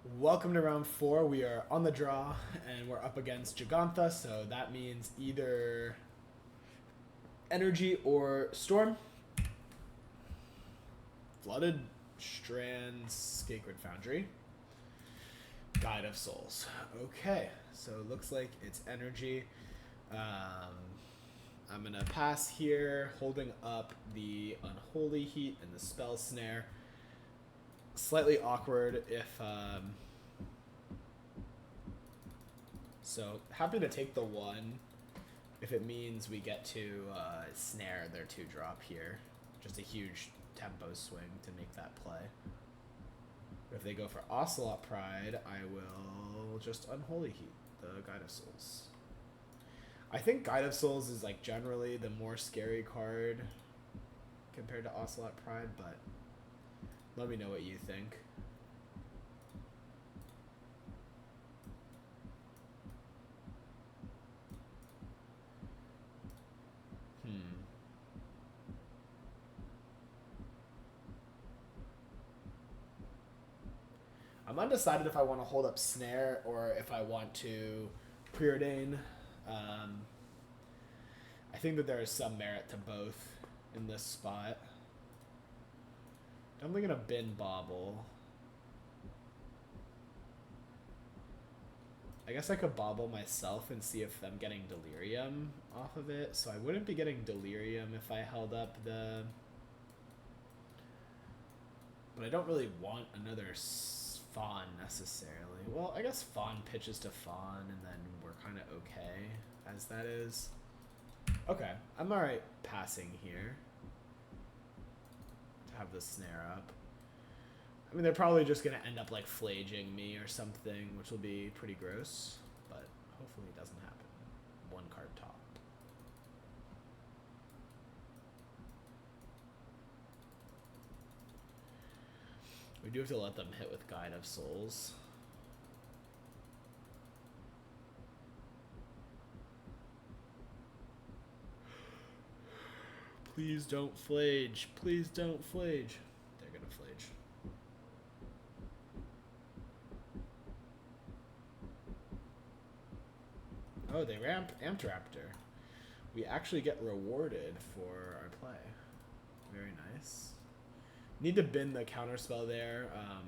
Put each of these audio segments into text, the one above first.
Welcome to round 4. We are on the draw and we're up against Gigantha, so that means either energy or storm. Flooded Strands, Sacred Foundry, Guide of Souls. Okay, so it looks like it's energy. I'm gonna pass here, holding up the Unholy Heat and the Spell Snare. Slightly awkward if so happy to take the one if it means we get to snare their 2-drop here. Just a huge tempo swing to make that play. But if they go for Ocelot Pride, I will just Unholy Heat the Guide of Souls. I think Guide of Souls is like generally the more scary card compared to Ocelot Pride, but let me know what you think. I'm undecided if I want to hold up Snare or if I want to Preordain. I think that there is some merit to both in this spot. I'm thinking of Bin Bobble. I guess I could Bobble myself and see if I'm getting Delirium off of it. So I wouldn't be getting Delirium if I held up the... But I don't really want another Fawn necessarily. Well, I guess Fawn pitches to Fawn and then we're kind of okay as that is. Okay, I'm alright passing here to have the snare up. I mean, they're probably just going to end up like flaging me or something, which will be pretty gross, but hopefully it doesn't happen. 1 card top. We do have to let them hit with Guide of Souls. Please don't flage. Please don't flage. They're gonna flage. Oh, they ramp Amped Raptor. We actually get rewarded for our play. Very nice. Need to bin the counterspell there. I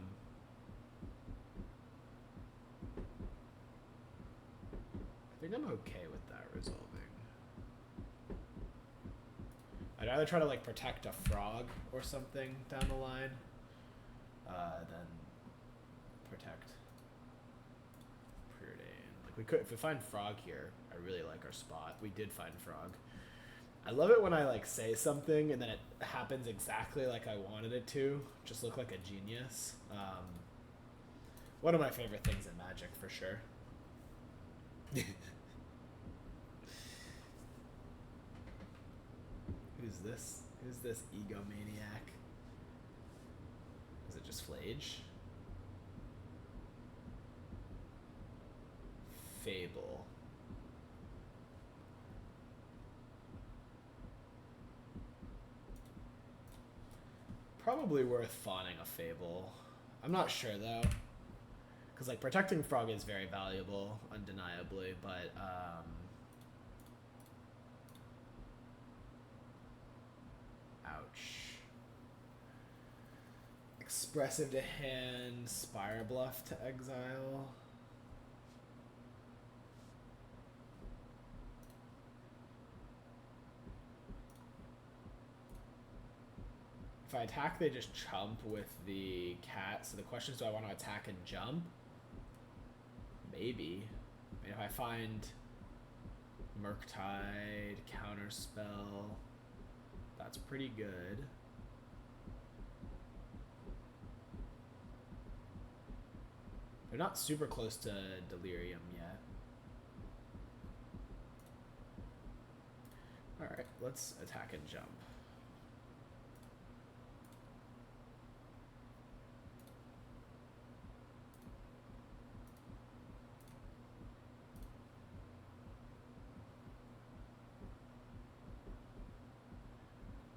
think I'm okay with that resolving. I'd rather try to like protect a frog or something down the line than protect Preordain. Like we could, if we find frog here, I really like our spot. We did find frog. I love it when I like say something and then it happens exactly like I wanted it to. Just look like a genius. One of my favorite things in Magic for sure. Who's this? Who's this egomaniac? Is it just Flage? Fable. Probably worth fawning a Fable. I'm not sure though. Because like protecting frog is very valuable, undeniably, but ouch. Expressive to hand, Spire Bluff to exile. If I attack, they just chump with the cat. So the question is, do I want to attack and jump? Maybe. I mean, if I find Murktide, Counterspell, that's pretty good. They're not super close to Delirium yet. Alright, let's attack and jump.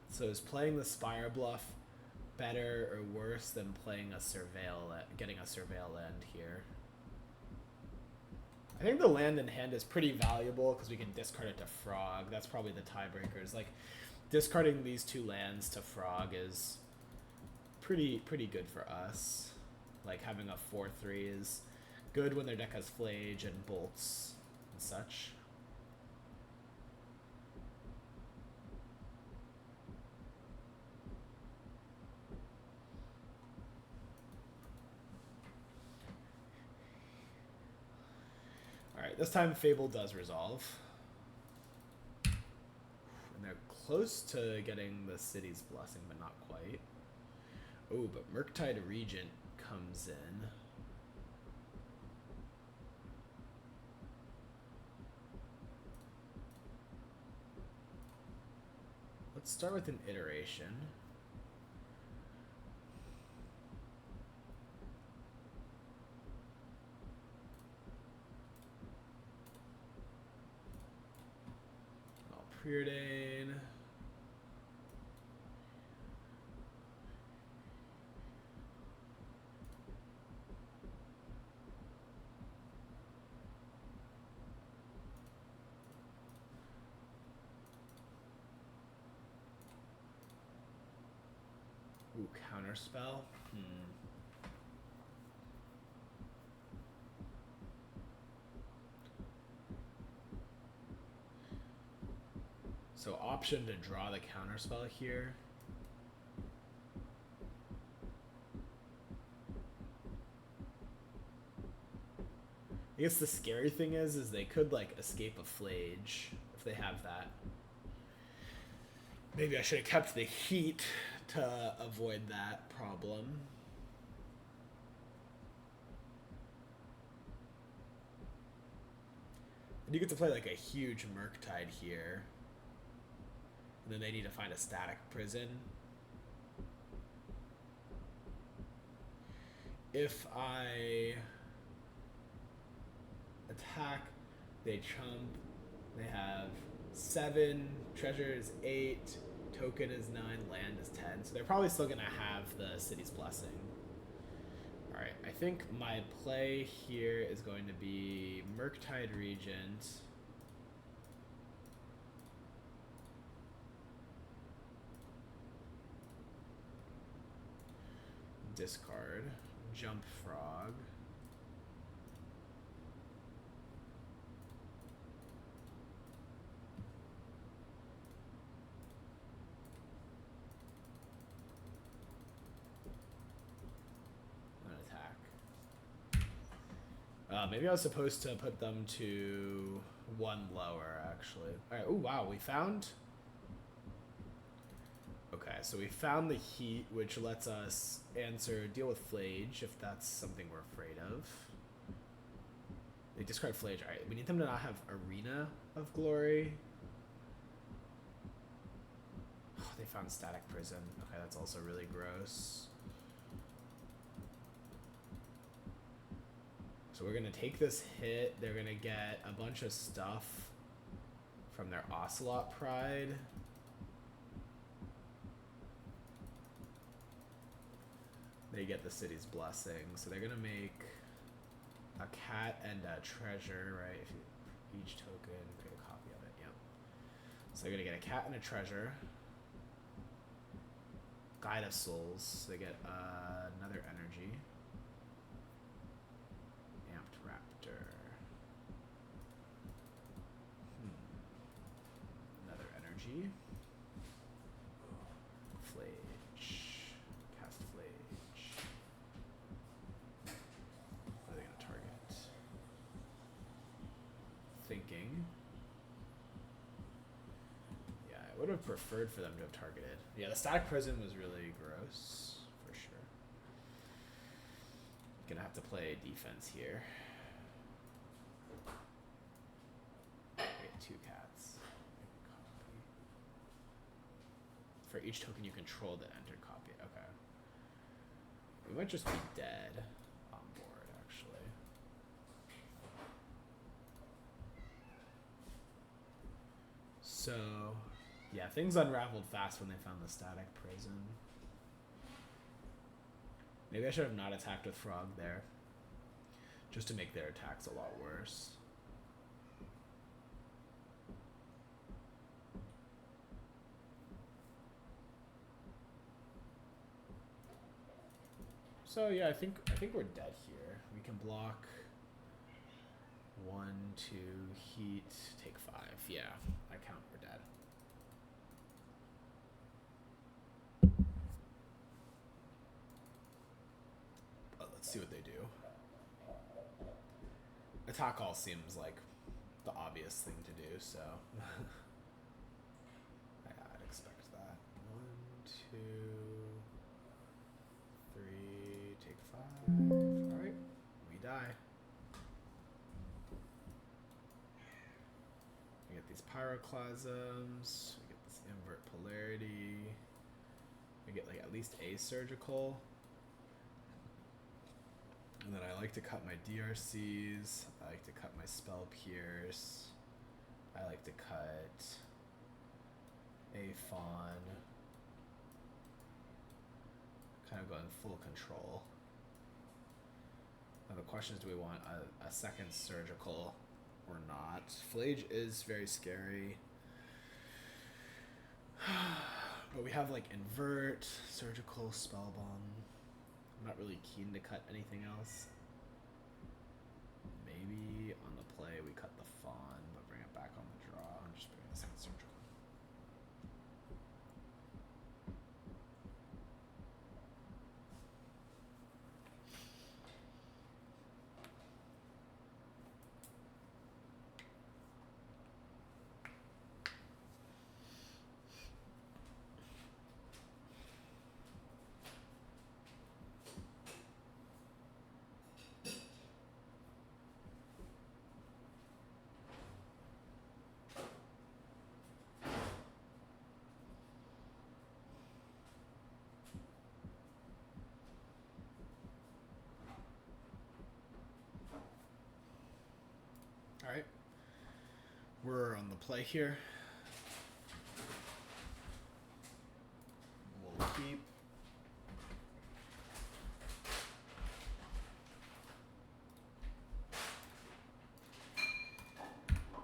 So is playing the Spire Bluff better or worse than playing a surveil, getting a surveil land here. I think the land in hand is pretty valuable because we can discard it to Frog. That's probably the tiebreakers. Like, discarding these two lands to Frog is pretty good for us. Like, having a 4/3 is good when their deck has Flage and Bolts and such. Alright, this time Fable does resolve. And they're close to getting the City's Blessing, but not quite. Oh, but Murktide Regent comes in. Let's start with an iteration. Preordain. Ooh, counterspell. So option to draw the counterspell here. I guess the scary thing is they could like escape a Flage if they have that. Maybe I should have kept the heat to avoid that problem. And you get to play like a huge Murktide here. And then they need to find a static prison. If I attack, they chump. They have 7, treasure is 8, token is 9, land is 10. So they're probably still gonna have the City's Blessing. Alright, I think my play here is going to be Murktide Regent. Discard, jump Frog. And attack. Maybe I was supposed to put them to 1 lower, actually. Alright, oh wow, we found... Okay, so we found the heat, which lets us deal with Flage, if that's something we're afraid of. They discard Flage. Alright, we need them to not have Arena of Glory. Oh, they found Static Prison. Okay, that's also really gross. So we're going to take this hit. They're going to get a bunch of stuff from their Ocelot Pride. They get the City's Blessing, so they're gonna make a cat and a treasure, right? If you, each token, create a copy of it. Yep. So they're gonna get a cat and a treasure. Guide of Souls. So they get another energy. Amped Raptor. Another energy. Would have preferred for them to have targeted. Yeah, the Static Prison was really gross, for sure. Gonna have to play defense here. I get 2 cats. For each token you control that entered copy. Okay. We might just be dead on board, actually. So... yeah, things unraveled fast when they found the Static Prison. Maybe I should have not attacked with Frog there. Just to make their attacks a lot worse. So yeah, I think we're dead here. We can block 1, 2, heat, take 5. Yeah, I count we're dead. But let's see what they do. Attack all seems like the obvious thing to do, so I'd expect that. 1, 2, 3, take 5. Alright, we die. We get these pyroclasms, we get this invert polarity, we get like at least a surgical. And then I like to cut my DRCs, I like to cut my spell pierce, I like to cut a fawn. Kind of going full control. Now the question is, do we want a second surgical or not? Flage is very scary. But we have like invert, surgical, spell bomb. I'm not really keen to cut anything else. Maybe on the play we cut the fawn, but bring it back on the draw and just bring the second surgical. Alright, we're on the play here. We'll keep.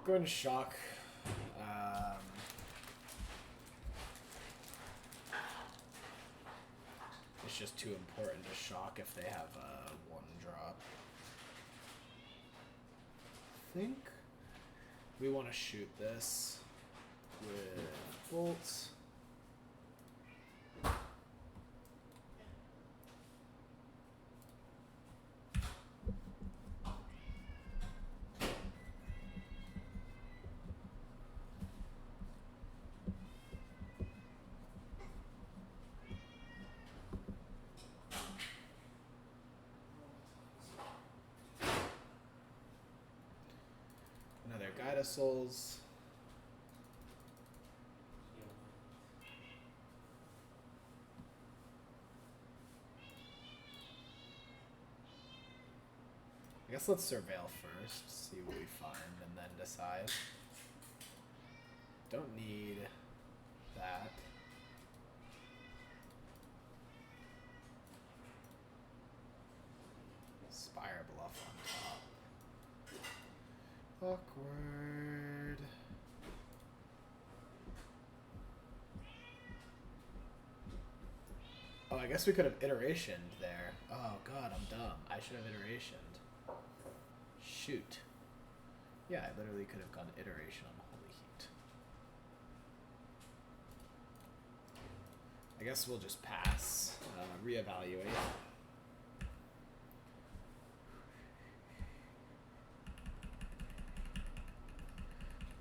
Go and shock. It's just too important to shock if they have a 1-drop. I think we want to shoot this with bolts. Another Guide of Souls. I guess let's surveil first, see what we find, and then decide. Don't need that. Spire Bluff on top. Awkward. Oh, I guess we could have iterationed there. Oh god, I'm dumb. I should have iterationed. Shoot. Yeah, I literally could have gone iteration on Holy Heat. I guess we'll just pass. Reevaluate.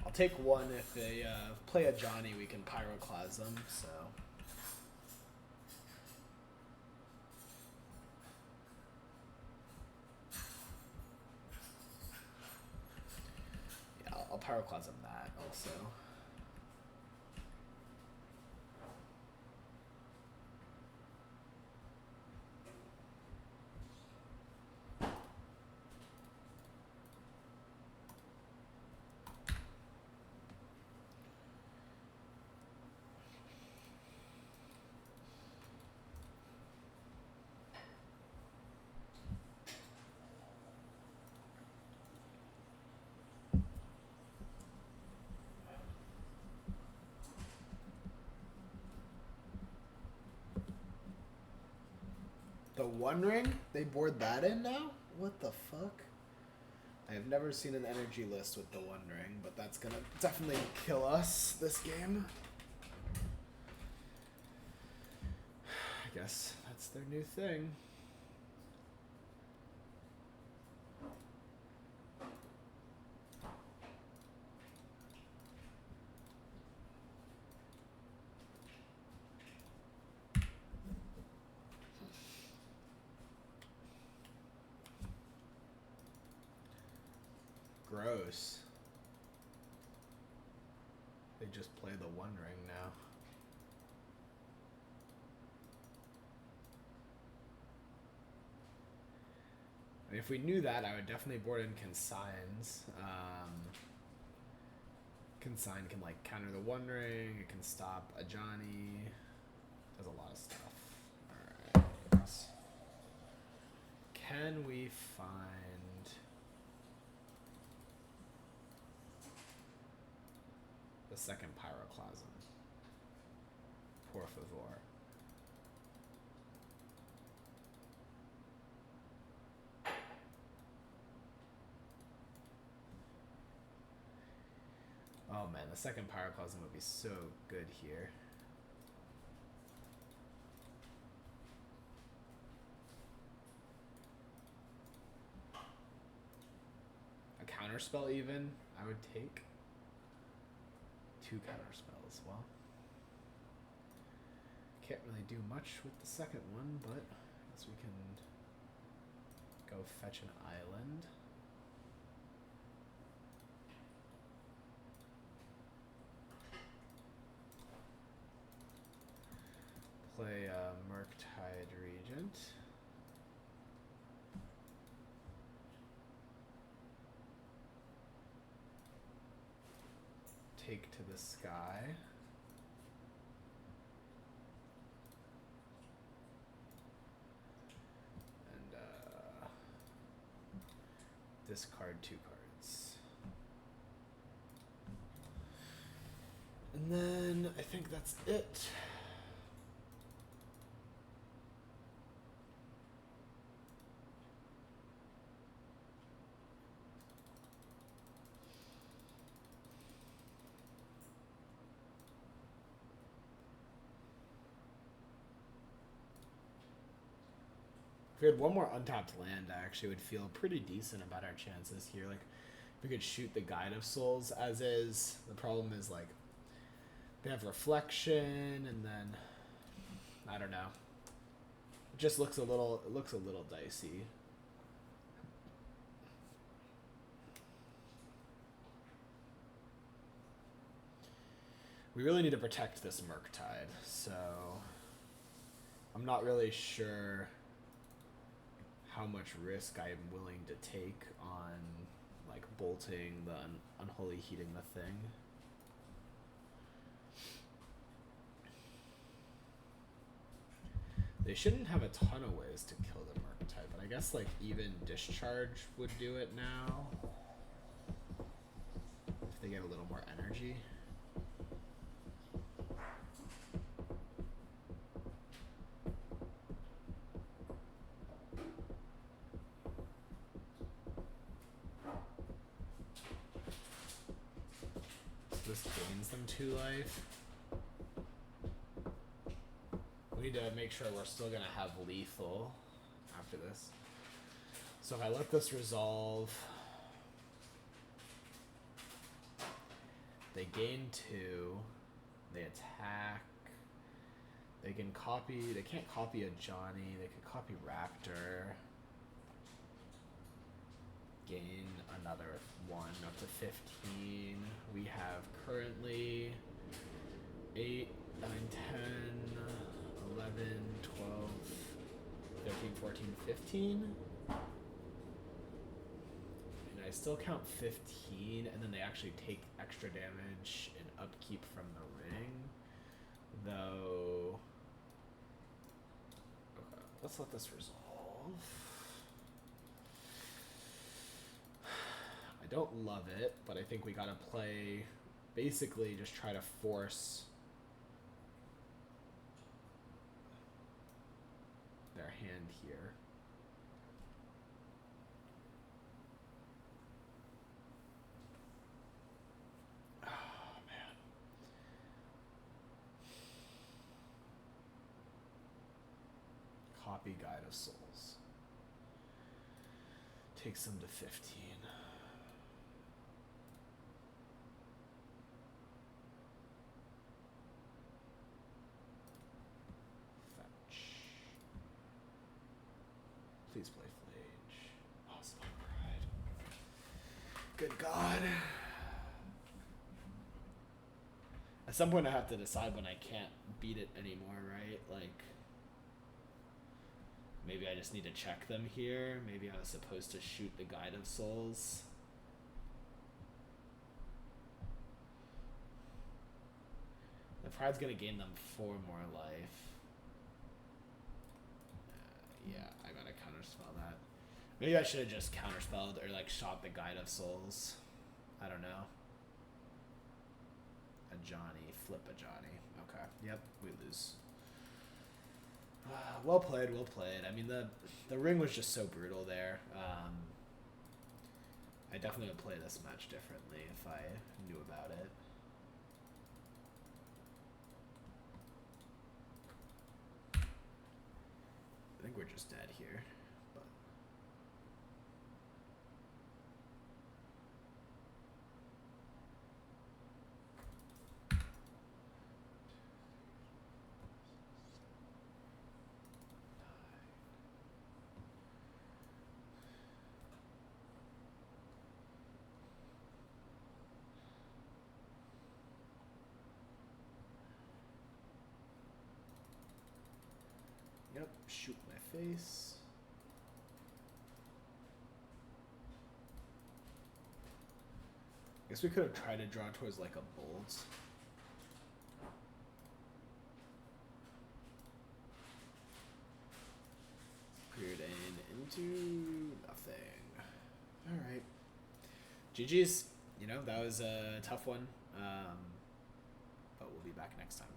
I'll take 1 if they play a Johnny, we can Pyroclasm, so... I'll Pyroclasm that also. One Ring? They board that in now? What the fuck? I have never seen an energy list with the One Ring, but that's gonna definitely kill us this game. I guess that's their new thing. Gross. They just play the One Ring now. I mean, if we knew that, I would definitely board in Consigns. Consign can like counter the One Ring, it can stop a Johnny. Does a lot of stuff. Alright. Can we find the second Pyroclasm? Por favor. Oh man, the second Pyroclasm would be so good here. A counterspell even, I would take. 2 counterspells, well. Can't really do much with the second one, but I guess we can go fetch an island. Play Murktide Regent. Take to the sky. And discard 2 cards. And then I think that's it. If we had one more untapped land, I actually would feel pretty decent about our chances here. Like, if we could shoot the Guide of Souls as is. The problem is, like, they have Reflection, and then, I don't know. It just looks a little dicey. We really need to protect this Murktide, so I'm not really sure how much risk I am willing to take on like bolting the unholy heating the thing. They shouldn't have a ton of ways to kill the Murktide, but I guess like even Discharge would do it now if they get a little more energy. This gains them 2 life. We need to make sure we're still gonna have lethal after this. So if I let this resolve, they gain 2, they attack, they can copy, they can't copy a Johnny, they could copy Raptor, gain another 1 up to 15. We have currently 8, 9, 10, 11, 12, 13, 14, 15. And I still count 15, and then they actually take extra damage and upkeep from the ring. Though, okay, let's let this resolve. I don't love it, but I think we gotta play, basically just try to force their hand here. Oh, man. Copy Guide of Souls. Takes them to 15. Fetch. Please play Flage. Awesome. Alright. Good God. At some point I have to decide when I can't beat it anymore, right? Like, maybe I just need to check them here. Maybe I was supposed to shoot the Guide of Souls. The Pride's gonna gain them 4 more life. Yeah, I gotta counterspell that. Maybe I should have just counterspelled or like shot the Guide of Souls. I don't know. A Johnny, flip a Johnny. Okay, yep, we lose. Well played, well played. I mean, the ring was just so brutal there. I definitely would play this match differently if I knew about it. I think we're just dead here. But yep, shoot my face. Guess we could have tried to draw towards like a bolt. Cleared into nothing. Alright. GG's. You know, that was a tough one. But we'll be back next time.